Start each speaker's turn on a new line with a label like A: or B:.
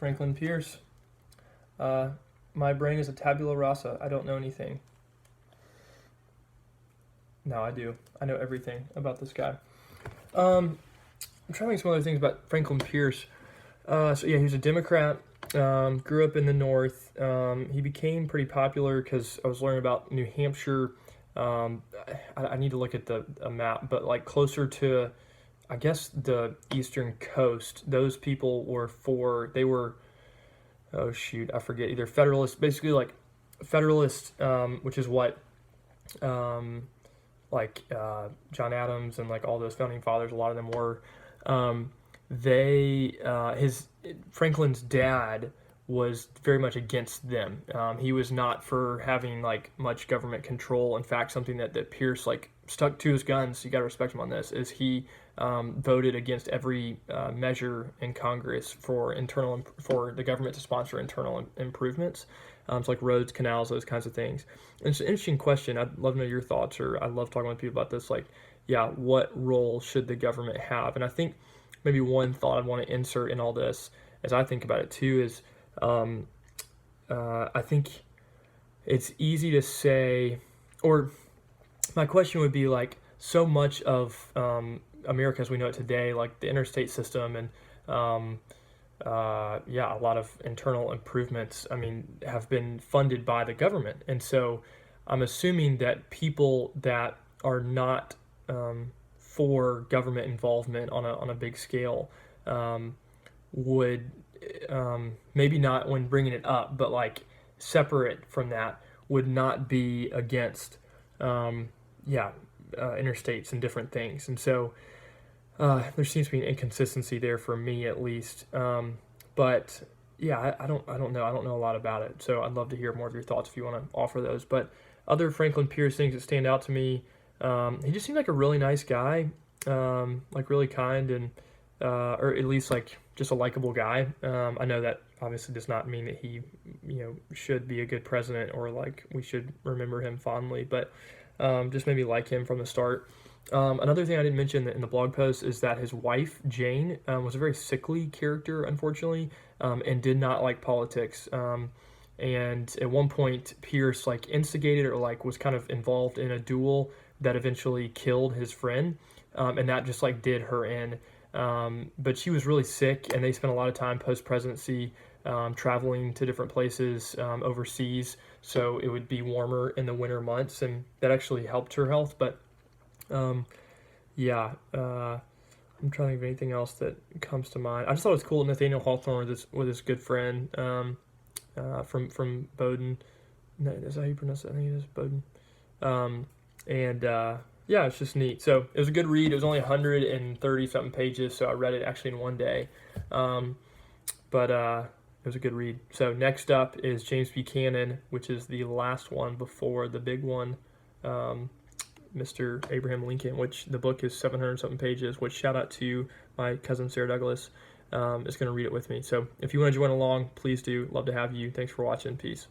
A: Franklin Pierce. My brain is a tabula rasa. I don't know anything. No, I do. I know everything about this guy. I'm trying to think some other things about Franklin Pierce. He was a Democrat. Grew up in the North. He became pretty popular because I was learning about New Hampshire. I need to look at a map, but like closer to, I guess, the eastern coast. Those people were oh shoot, I forget, either Federalist, basically like Federalist, which is what John Adams and like all those founding fathers, a lot of them were. Franklin's dad was very much against them. He was not for having like much government control. In fact, something that Pierce like stuck to his guns. You got to respect him on this. Is he voted against every measure in Congress for the government to sponsor internal improvements. It's like roads, canals, those kinds of things. And it's an interesting question. I'd love to know your thoughts, or I love talking with people about this. Like, yeah, what role should the government have? And I think maybe one thought I'd want to insert in all this, as I think about it too, is I think it's easy to say, or my question would be like, so much of America as we know it today, like the interstate system and a lot of internal improvements, have been funded by the government. And so I'm assuming that people that are not for government involvement on a big scale would maybe not when bringing it up, but like separate from that, would not be against interstates and different things. And so there seems to be an inconsistency there for me, at least. But yeah, I don't know. I don't know a lot about it. So I'd love to hear more of your thoughts if you want to offer those. But other Franklin Pierce things that stand out to me, he just seemed like a really nice guy, like really kind and, or at least like just a likable guy. I know that obviously does not mean that he, should be a good president or like we should remember him fondly, but just maybe like him from the start. Another thing I didn't mention in the blog post is that his wife, Jane, was a very sickly character, unfortunately, and did not like politics. And at one point, Pierce like instigated or like was kind of involved in a duel that eventually killed his friend, and that just like did her in. But she was really sick, and they spent a lot of time post-presidency traveling to different places overseas, so it would be warmer in the winter months, and that actually helped her health. But I'm trying to think of anything else that comes to mind. I just thought it was cool. Nathaniel Hawthorne with his good friend from Bowdoin. No, is that how you pronounce it? I think it is Bowdoin. It's just neat. So it was a good read. It was only 130 something pages, so I read it actually in one day. But it was a good read. So next up is James Buchanan, which is the last one before the big one, Mr. Abraham Lincoln, which the book is 700 something pages, which shout out to my cousin Sarah Douglas is going to read it with me. So if you want to join along, please do. Love to have you. Thanks for watching. Peace.